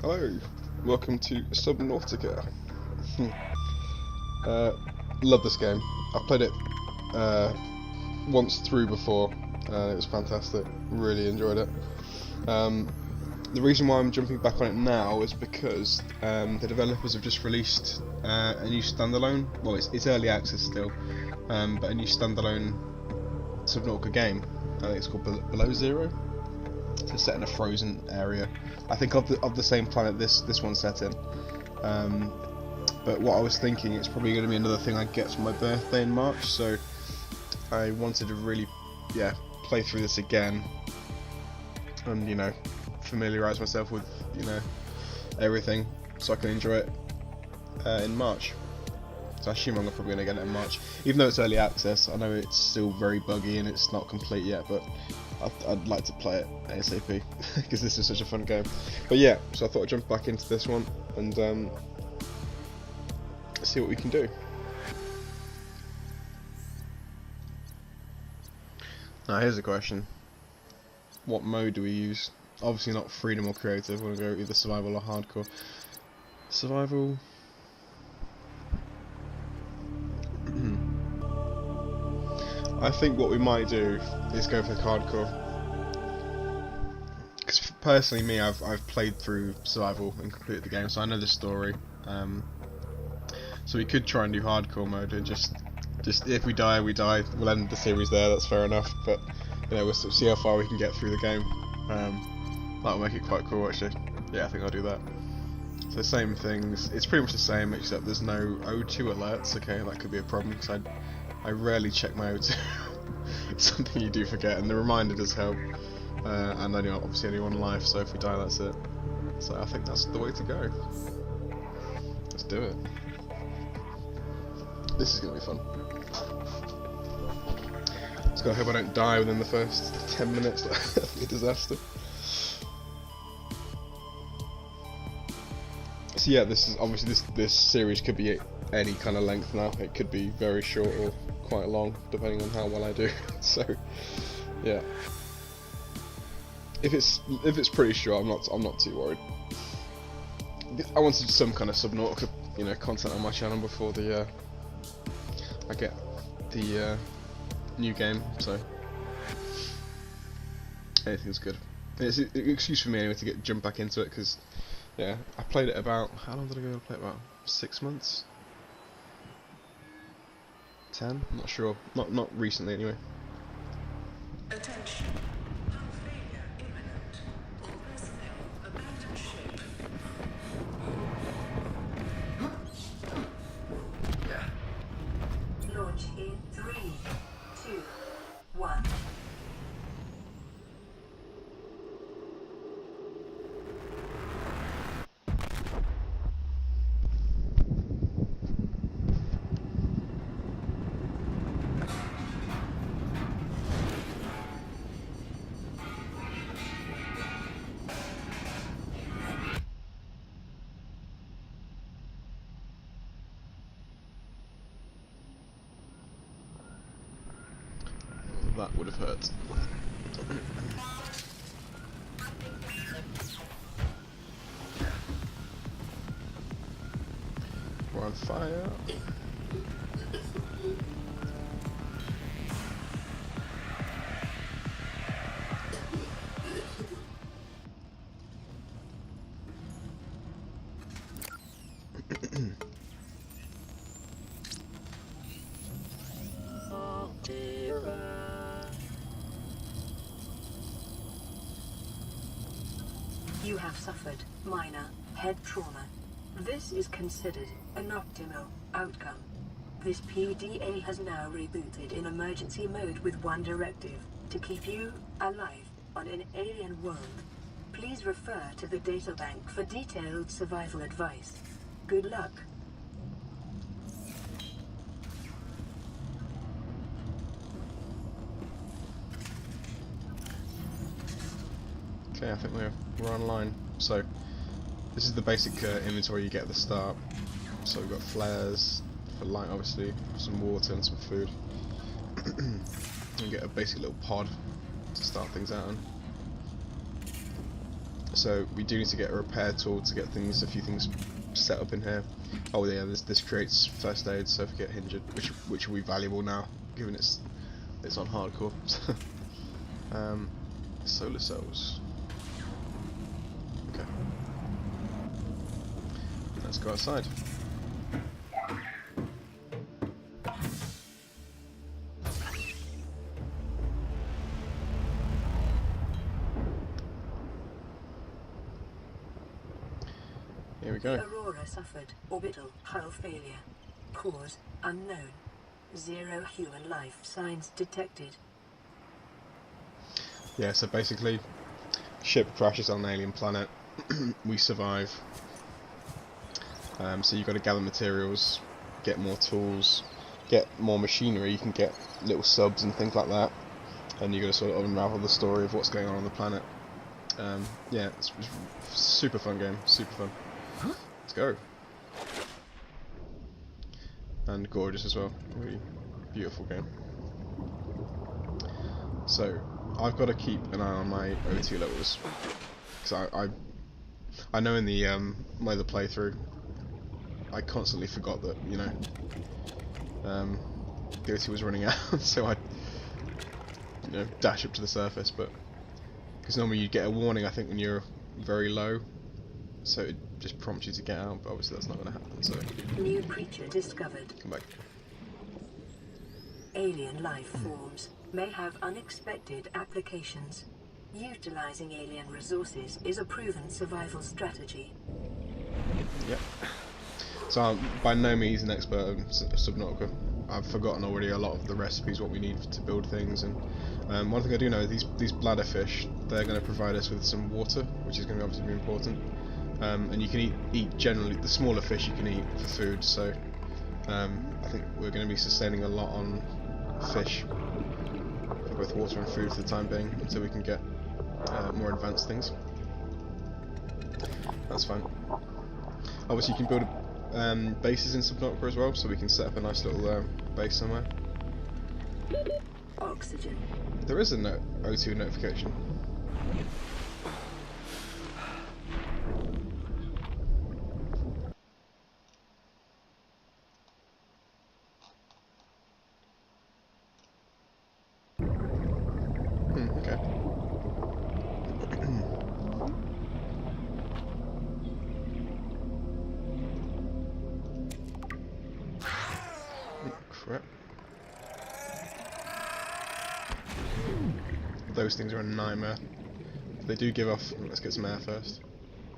Hello, welcome to Subnautica. Love this game. I've played it once through before, and it was fantastic. Really enjoyed it. The reason why I'm jumping back on it now is because the developers have just released a new standalone. Well, it's early access still, but a new standalone Subnautica game. I think it's called Below Zero. It's set in a frozen area. I think of the same planet this one's set in. But what I was thinking, it's probably going to be another thing I get for my birthday in March. So I wanted to really, play through this again, and familiarise myself with everything, so I can enjoy it in March. So I assume I'm probably going to get it in March, even though it's early access. I know it's still very buggy and it's not complete yet, but I'd like to play it ASAP because this is such a fun game. But yeah, so I thought I'd jump back into this one and see what we can do. Now here's a question: what mode do we use? Obviously not freedom or creative. We're gonna go either survival or hardcore. Survival. I think what we might do is go for hardcore. Because personally, me, I've played through survival and completed the game, so I know the story. So we could try and do hardcore mode and just if we die, we die. We'll end the series there. That's fair enough. But we'll see how far we can get through the game. That'll make it quite cool, actually. Yeah, I think I'll do that. So same things. It's pretty much the same, except there's no O2 alerts. Okay, that could be a problem because I rarely check my O2. It's something you do forget, and the reminder does help. And obviously only one life, so if we die, that's it. So I think that's the way to go. Let's do it. This is gonna be fun. Just gotta hope I don't die within the first 10 minutes. That'd be a disaster. So yeah, this is obviously this series could be any kind of length now. It could be very short or quite long, depending on how well I do. So yeah, if it's pretty short, I'm not too worried. I wanted some kind of Subnautica content on my channel before I get the new game, so anything's good. It's an excuse for me anyway to jump back into it, because I played it about, how long did I go play it? About 6 months? 10? I'm not sure. Not recently anyway. Attention. Hull failure imminent. All personnel abandon ship. Launch in 3, 2, 1. That would have hurt. We're on fire. You have suffered minor head trauma. This is considered an optimal outcome. This PDA has now rebooted in emergency mode with one directive: to keep you alive on an alien world. Please refer to the databank for detailed survival advice. Good luck. Okay, I think we're online. So this is the basic inventory you get at the start. So we've got flares for light, obviously, some water and some food. You get a basic little pod to start things out on. So we do need to get a repair tool to get a few things set up in here. Oh yeah, this creates first aid, so if we get injured, which will be valuable now, given it's on hardcore. Solar cells. Okay. Let's go outside. Here we go. The Aurora suffered orbital hull failure. Cause unknown. 0 human life signs detected. Yeah, so basically, ship crashes on an alien planet. We survive. So you've got to gather materials, get more tools, get more machinery. You can get little subs and things like that, and you've got to sort of unravel the story of what's going on the planet. Yeah, it's a super fun game, super fun. Let's go. And gorgeous as well, really beautiful game. So I've got to keep an eye on my O2 levels, because I know in the my other playthrough I constantly forgot that, you know, the O2 was running out, so I'd, you know, dash up to the surface, but because normally you get a warning, I think, when you're very low, so it just prompts you to get out, but obviously that's not going to happen, so New creature discovered. come back. Alien life forms may have unexpected applications. Utilizing alien resources is a proven survival strategy. Yep. So I'm by no means an expert in Subnautica. I've forgotten already a lot of the recipes, what we need to build things, and one thing I do know is these bladderfish, they're going to provide us with some water, which is going to obviously be important. And you can eat generally, the smaller fish you can eat for food, so I think we're going to be sustaining a lot on fish for both water and food for the time being, until we can get more advanced things. That's fine. Obviously you can build bases in Subnautica as well, so we can set up a nice little base somewhere. Oxygen. There is a O2 notification. Okay. Crap. Those things are a nightmare. They do give off, let's get some air first.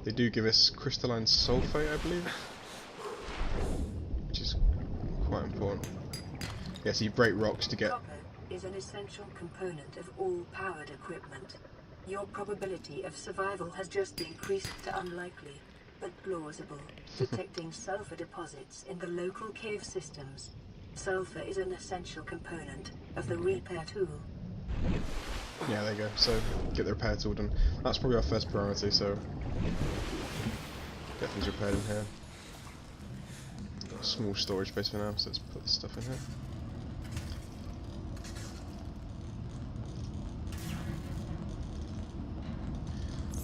They do give us crystalline sulfate, I believe, which is quite important. Yeah, so you break rocks to get... Copper is an essential component of all powered equipment. Your probability of survival has just increased to unlikely, but plausible, detecting sulfur deposits in the local cave systems. Sulfur is an essential component of the repair tool. Yeah, there you go. So, get the repair tool done. That's probably our first priority, so... get things repaired in here. Got a small storage space for now, so let's put this stuff in here.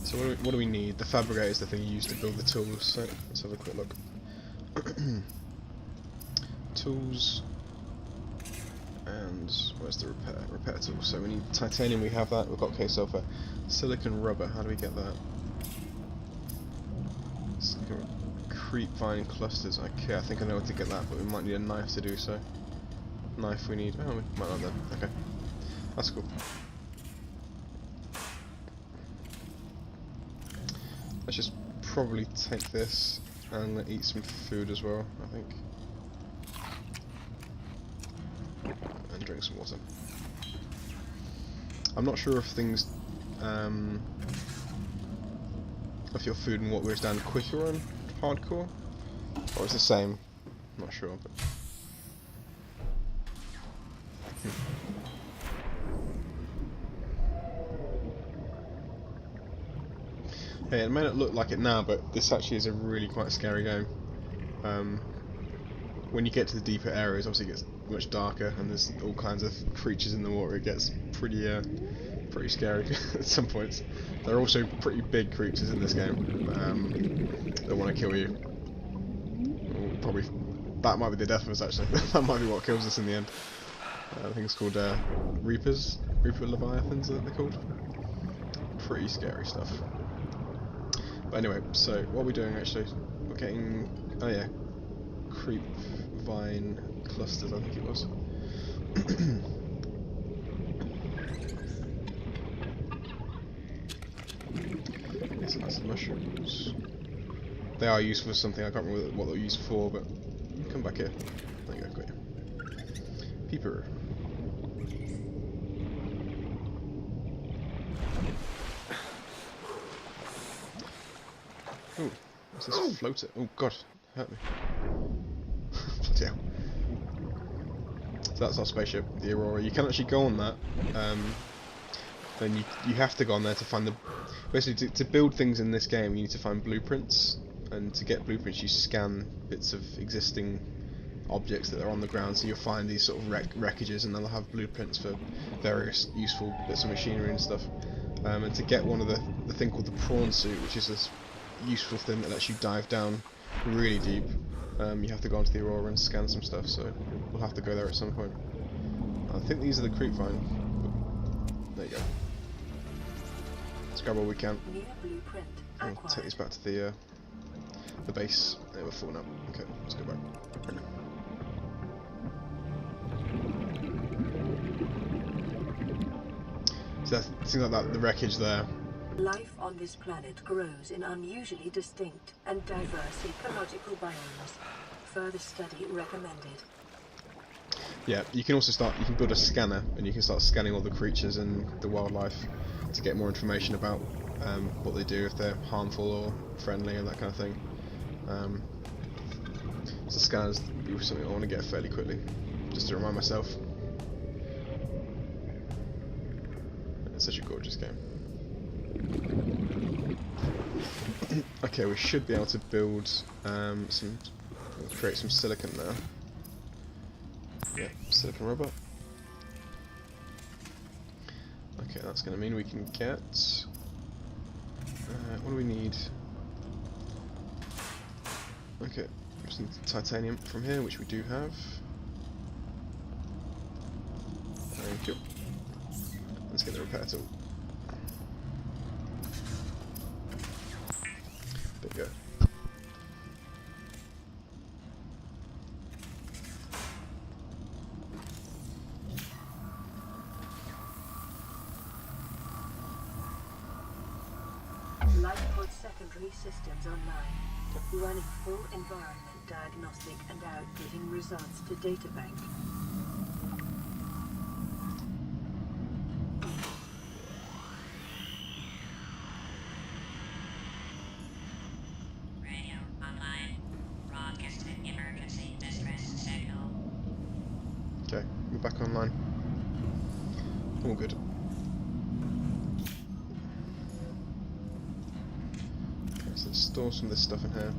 So what do we need? The fabricator is the thing you use to build the tools, so let's have a quick look. Tools, and where's the repair tool? So we need titanium, we have that, we've got K-sulfur. Silicon rubber, how do we get that? Silicon creep vine clusters, okay, I think I know how to get that, but we might need a knife to do so. Knife we need, oh we might not then, okay. That's cool. Let's just probably take this and eat some food as well, I think. And drink some water. I'm not sure if things, if your food and water goes down quicker on hardcore, or it's the same. I'm not sure, but. Hey, it may not look like it now, but this actually is a really quite scary game. When you get to the deeper areas, obviously it gets much darker, and there's all kinds of creatures in the water. It gets pretty scary at some points. There are also pretty big creatures in this game that want to kill you. Probably that might be the death of us actually. That might be what kills us in the end. I think it's called Reapers, Reaper Leviathans, I think they're called. Pretty scary stuff. But anyway, so what are we doing actually? We're getting, oh yeah, creep vine clusters, I think it was. Yes, that's the mushrooms. They are useful for something, I can't remember what they're used for, but come back here. There you go, got you. Peeper. Oh, what's this floater? Oh god, hurt me. Bloody hell. So that's our spaceship, the Aurora. You can actually go on that. Then you have to go on there to find the... Basically, to build things in this game, you need to find blueprints. And to get blueprints, you scan bits of existing objects that are on the ground. So you'll find these sort of wreckages, and they'll have blueprints for various useful bits of machinery and stuff. And to get one of the thing called the prawn suit, which is this useful thing that lets you dive down really deep, you have to go onto the Aurora and scan some stuff. So we'll have to go there at some point. I think these are the creep vine. There you go. Let's grab all we can. I'll take these back to the base. They were full now. Okay, let's go back. So that's, things like that, the wreckage there. Life on this planet grows in unusually distinct and diverse ecological biomes. Further study recommended. Yeah, you can also start, you can build a scanner and you can start scanning all the creatures and the wildlife to get more information about what they do, if they're harmful or friendly and that kind of thing. So scanners are something I want to get fairly quickly, just to remind myself. It's such a gorgeous game. Okay, we should be able to build create some silicon now. Yeah, silicon rubber. Okay, that's going to mean we can get... what do we need? Okay, just need titanium from here, which we do have. Thank you. Let's get the repair tool. There you go. Lifepod secondary systems online. Running full environment diagnostic and outputting results to databank. Radio online. Broadcasting emergency distress signal. Okay, we're back online. All good. So let's store some of this stuff in here.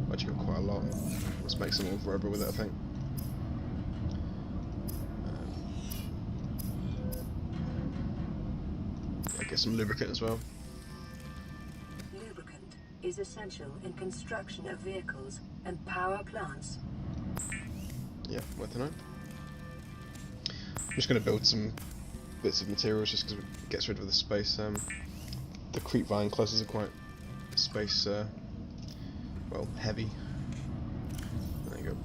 I've actually got quite a lot. Let's make some more rubber with it, I think. I'll get some lubricant as well. Lubricant is essential in construction of vehicles and power plants. Yeah, worth to know. I'm just going to build some bits of materials just because it gets rid of the space. The creep vine clusters are quite space, well, heavy. There you go.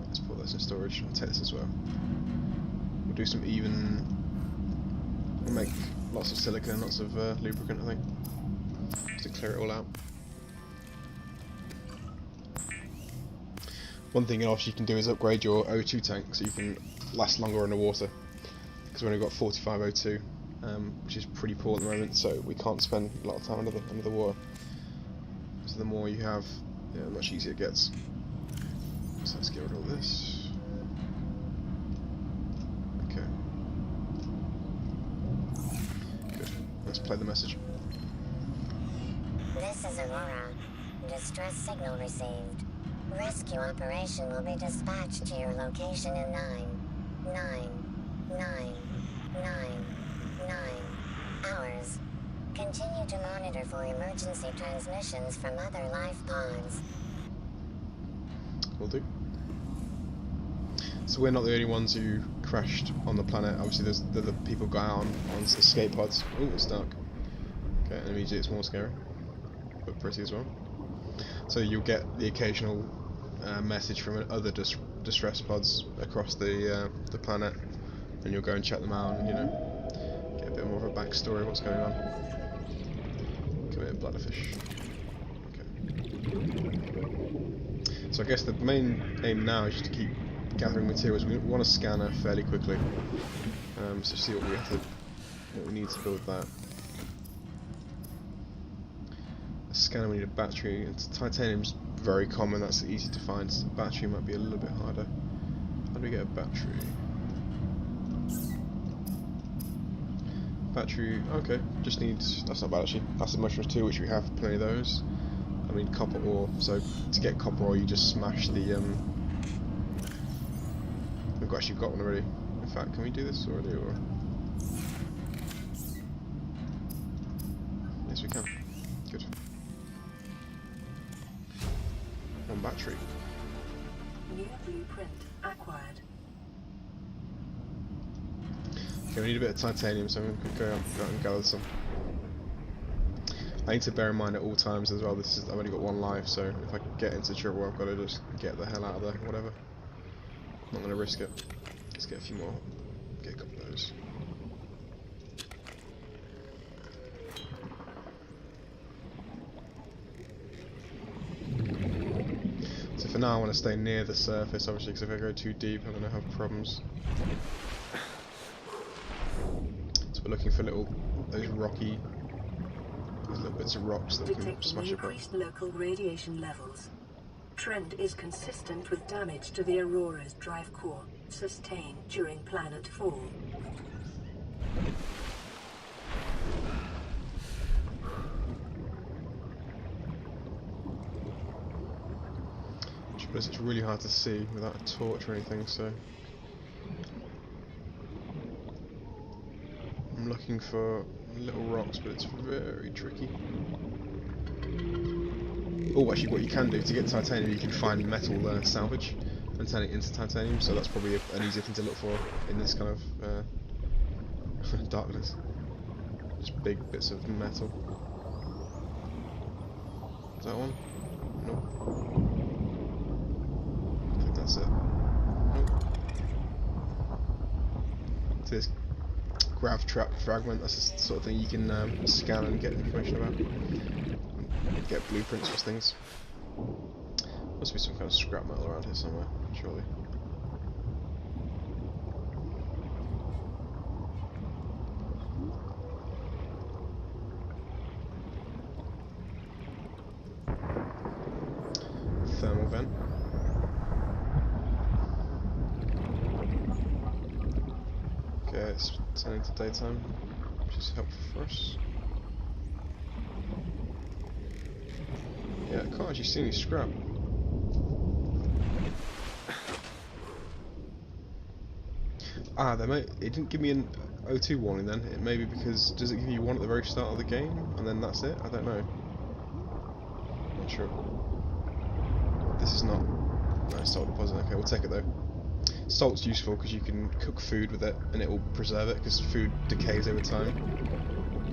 Let's put those in storage. I'll take this as well. We'll do some even... We'll make lots of silica and lots of lubricant, I think, just to clear it all out. One thing else you can do is upgrade your O2 tank so you can last longer underwater, because we've only got 45 O2. Which is pretty poor at the moment, so we can't spend a lot of time under the water. So the more you have, yeah, the much easier it gets. So let's get rid of all this. Okay. Good. Let's play the message. This is Aurora. Distress signal received. Rescue operation will be dispatched to your location in 9 hours. Continue to monitor for emergency transmissions from other life pods. Will do. So we're not the only ones who crashed on the planet. Obviously, there's the other people got out on escape pods. Oh, it's dark. Okay, and immediately it's more scary, but pretty as well. So you'll get the occasional message from other distress pods across the planet, and you'll go and check them out, and get a bit more of a backstory of what's going on. Committed bladderfish. Okay. So I guess the main aim now is just to keep gathering materials. We want a scanner fairly quickly, so see what we need to build that. A scanner, we need a battery. Titanium's very common. That's easy to find. So battery might be a little bit harder. How do we get a battery? Battery. Okay, just needs. That's not bad actually. Acid mushrooms too, which we have plenty of those. I mean copper ore. So to get copper ore, you just smash the. We've actually got one already. In fact, can we do this already, or? Yes, we can. Good. One battery. New blueprint acquired. Okay, we need a bit of titanium, so I'm going to go out and gather some. I need to bear in mind at all times as well. I've only got one life, so if I get into trouble, I've got to just get the hell out of there. Whatever. Not going to risk it. Let's get a few more. Get a couple of those. So for now I want to stay near the surface, obviously, because if I go too deep I'm going to have problems. So we're looking for those little bits of rocks that we can smash apart. Increased local radiation levels. Trend is consistent with damage to the Aurora's drive core, sustained during planet fall. But it's really hard to see without a torch or anything, so I'm looking for little rocks, but it's very tricky. Oh, actually what you can do to get titanium, you can find metal salvage and turn it into titanium, so that's probably an easier thing to look for in this kind of darkness. Just big bits of metal. Is that one? Nope. I think that's it. Nope. So this grav trap fragment, that's the sort of thing you can scan and get information about. Get blueprints for things. Must be some kind of scrap metal around here somewhere, surely. Thermal vent. Okay, it's turning to daytime, which is helpful for us. Yeah, I can't actually see any scrap. Ah, it didn't give me an O2 warning then. It may be because, does it give you one at the very start of the game, and then that's it? I don't know. Not sure. This is not... No, salt deposit. Okay, we'll take it though. Salt's useful because you can cook food with it, and it will preserve it, because food decays over time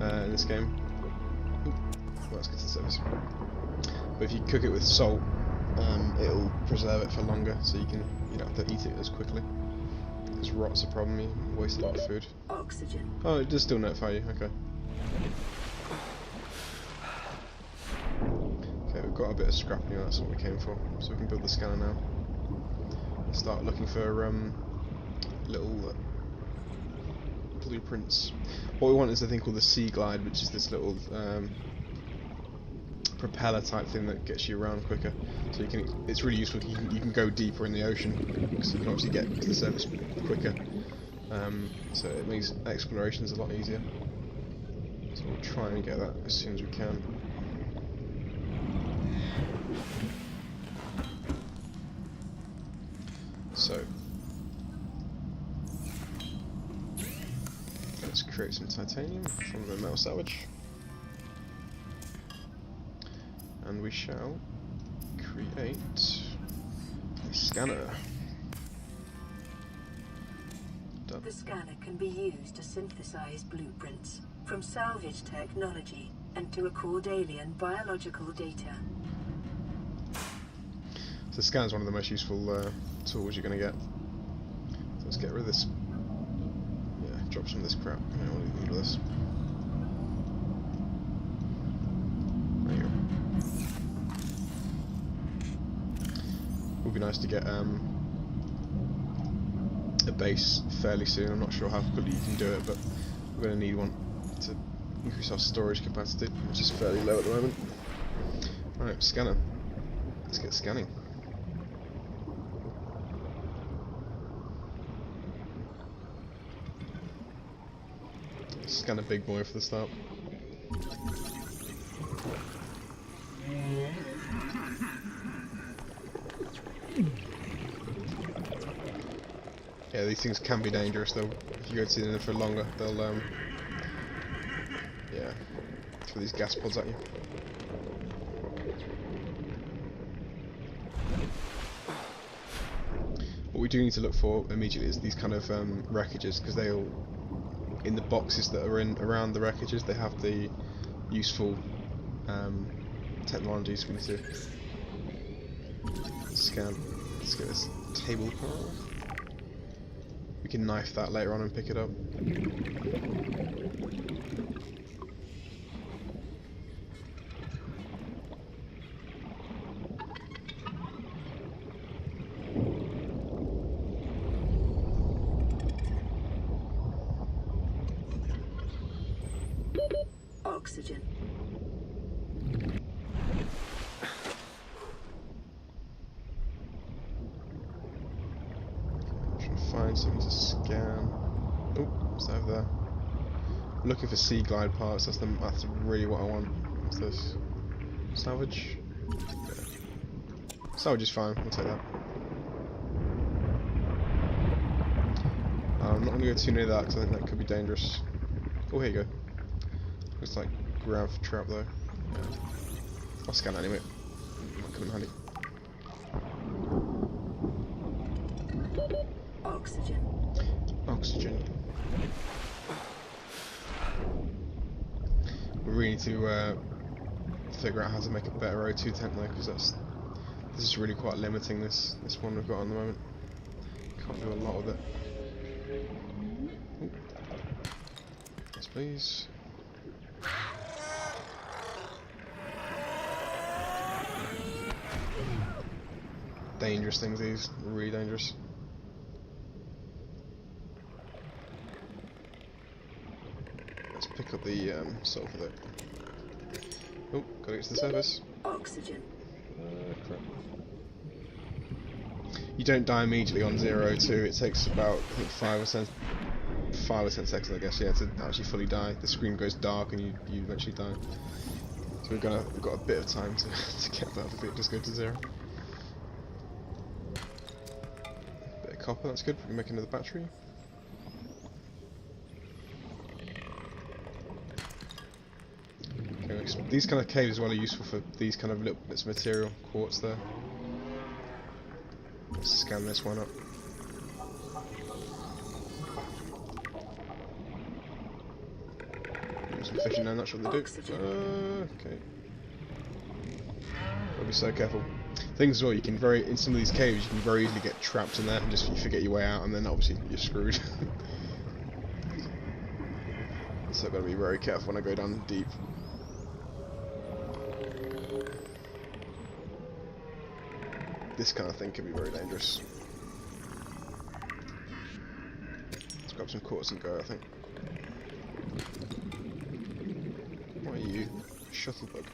in this game. Ooh, well, let's get to the surface. But if you cook it with salt, it'll preserve it for longer, so you don't have to eat it as quickly. Because rot's a problem, you waste a lot of food. Oxygen. Oh, it does still notify you, okay. Okay, we've got a bit of scrap here, that's what we came for. So we can build the scanner now. Start looking for little blueprints. What we want is a thing called the Sea Glide, which is this little propeller type thing that gets you around quicker. So it's really useful. You can go deeper in the ocean because you can obviously get to the surface quicker. So it makes explorations a lot easier. So we'll try and get that as soon as we can. So let's create some titanium from the metal salvage. and we shall create a scanner. Done. The scanner can be used to synthesize blueprints from salvage technology and to record alien biological data. So the scanner is one of the most useful tools you're going to get. So let's get rid of this. Yeah, drop some of this crap. I don't really need all this. There you go. Would be nice to get a base fairly soon. I'm not sure how quickly you can do it, but we're going to need one to increase our storage capacity, which is fairly low at the moment. Right, scanner. Let's get scanning. Scan a big boy for the start. Yeah, these things can be dangerous though. If you go to see them for longer, they'll yeah, throw these gas pods at you. What we do need to look for immediately is these kind of wreckages, because they'll, in the boxes that are around the wreckages, they have the useful technologies we need to scan. Let's get this table car. We can knife that later on and pick it up. Oxygen. Trying to find something to scan. Oh, it's over there. I'm looking for sea glide parts. That's really what I want. What's this? Salvage. Yeah. Salvage is fine. We'll take that. I'm not going to go too near that because I think that could be dangerous. Oh, here you go. Looks like grav trap though. Yeah. I'll scan it anyway. Might come in handy. Oxygen. Oxygen. We really need to figure out how to make a better O2 tent though, because this is really quite limiting this one we've got on the moment. Can't do a lot with it. Ooh. Yes, please. Dangerous things, these. Really dangerous. Let's pick up the sulfur there. Oh, gotta get to the surface. Oxygen. Crap. You don't die immediately on 0-2. It takes about, I think, 5 or 10 seconds, I guess, yeah, to actually fully die. The screen goes dark and you eventually die. So we've got a bit of time to get that before it just go to 0. Bit of copper, that's good. We can make another battery. Okay, these kind of caves as well are useful for these kind of little bits of material. Quartz there. Let's scan this one up. Some fish in there, not sure what they do. Okay. Gotta be so careful. Things as well, you can in some of these caves you can very easily get trapped in there and just you forget your way out, and then obviously you're screwed. So I've got to be very careful when I go down deep. This kind of thing can be very dangerous. Let's grab some quartz and go, I think. What are you? Shuttlebug.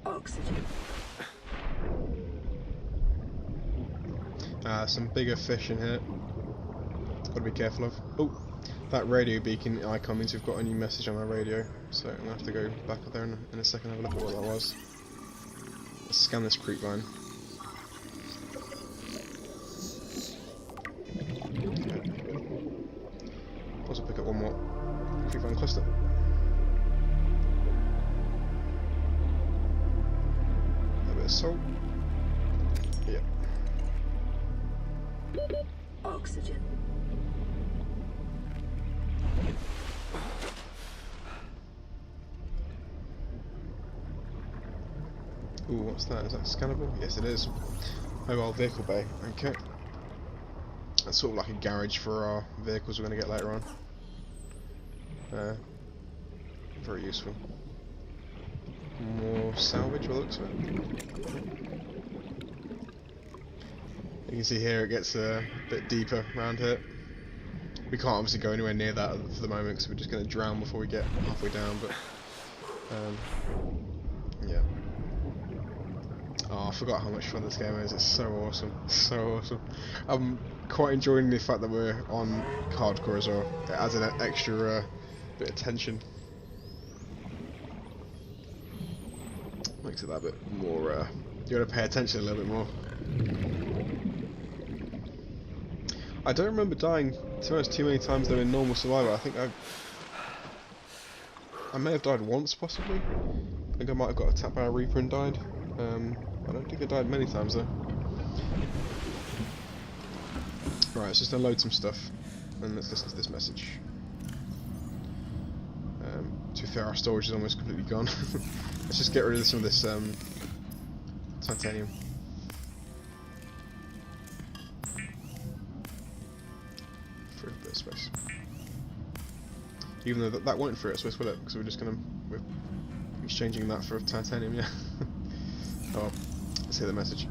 Oxygen. Some bigger fish in here. Gotta be careful of. Oh, that radio beacon icon means we've got a new message on our radio. So I'm gonna have to go back up there in a second and have a look at what that was. Let's scan this creep line. pick up one more. If we find cluster. A bit of salt. Yeah. Oxygen. Ooh, what's that? Is that scannable? Yes, it is. Mobile vehicle bay. Okay. That's sort of like a garage for our vehicles we're going to get later on. Very useful. More salvage by the looks of it. You can see here it gets a bit deeper around here. We can't obviously go anywhere near that for the moment because we're just going to drown before we get halfway down, but yeah. Oh, I forgot how much fun this game is. It's so awesome. So awesome. I'm quite enjoying the fact that we're on hardcore as well. It adds an extra bit of tension. Makes it that bit more, you gotta pay attention a little bit more. I don't remember dying, to be honest, too many times though in normal survival. I think I may have died once possibly. I think I might have got attacked by a Reaper and died. I don't think I died many times though. Right, let's just unload some stuff and let's listen to this message. To be fair, our storage is almost completely gone. Let's just get rid of some of this titanium. For a bit of space. Even though that won't free up space, will it? Because we're exchanging that for titanium, yeah. Oh, let's hear the message.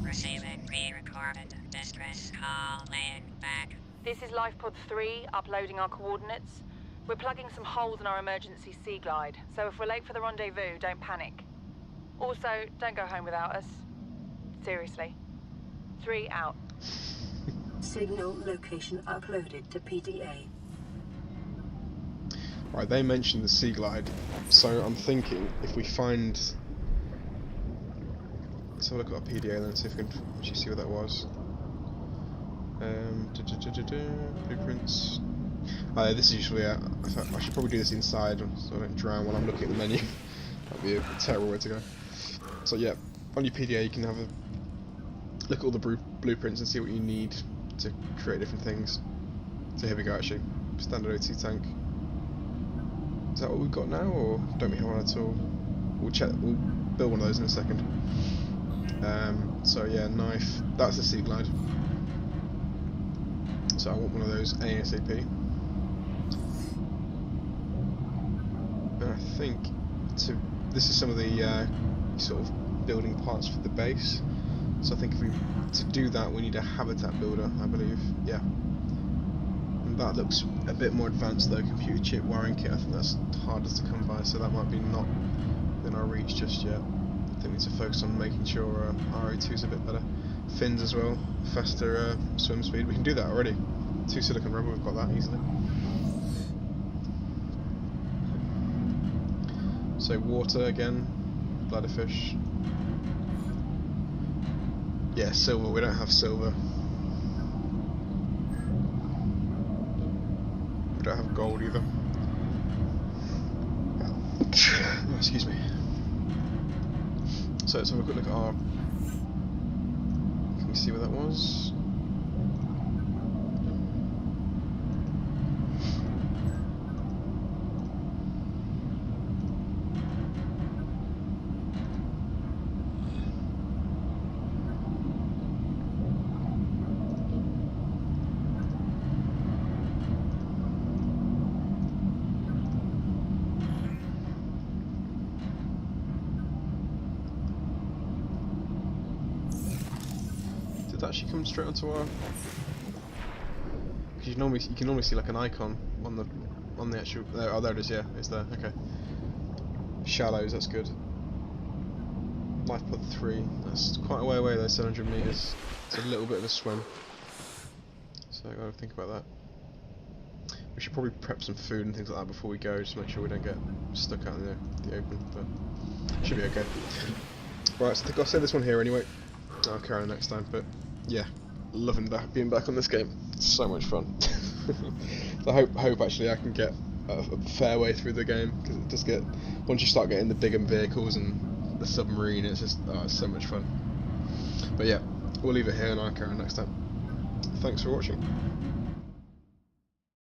Receiving pre-recorded distress call, laying back. This is Lifepod 3, uploading our coordinates. We're plugging some holes in our emergency sea glide, so if we're late for the rendezvous, don't panic. Also, don't go home without us. Seriously. 3 out. Signal location uploaded to PDA. Right, they mentioned the sea glide, so I'm thinking if we find... Let's have a look at our PDA then, see if we can actually see what that was. Blueprints. This is usually I should probably do this inside so I don't drown while I'm looking at the menu. That'd be a terrible way to go. So yeah, on your PDA you can have a look at all the blueprints and see what you need to create different things. So here we go actually. Standard O2 tank. Is that what we've got now, or don't we have one at all? We'll check. We'll build one of those in a second. So yeah, knife. That's the sea glide. So I want one of those ASAP. And I think this is some of the sort of building parts for the base. So I think to do that we need a habitat builder, I believe. Yeah. And that looks a bit more advanced though. Computer chip wiring kit. I think that's hardest to come by, so that might be not within our reach just yet. I think we need to focus on making sure our O2 is a bit better. Fins as well, faster swim speed. We can do that already. 2 silicon rubber, we've got that easily. So water again, bladderfish. Yeah, silver. We don't have silver. We don't have gold either. Oh, excuse me. So let's have a quick look at our... Can you see where that was? Actually come straight onto our... Because you can normally see like an icon on the actual... Oh, there it is. Yeah, it's there. Okay. Shallows. That's good. Lifepod 3. That's quite a way away though. 700 meters. It's a little bit of a swim. So I gotta think about that. We should probably prep some food and things like that before we go, just to make sure we don't get stuck out in the open. But should be okay. Right. So I think I'll save this one here anyway. I'll carry on next time. But yeah, loving being back on this game. It's so much fun. So I hope actually I can get a fair way through the game, because it does get, once you start getting the bigger vehicles and the submarine, it's just it's so much fun. But yeah, we'll leave it here and I'll carry on next time. Thanks for watching.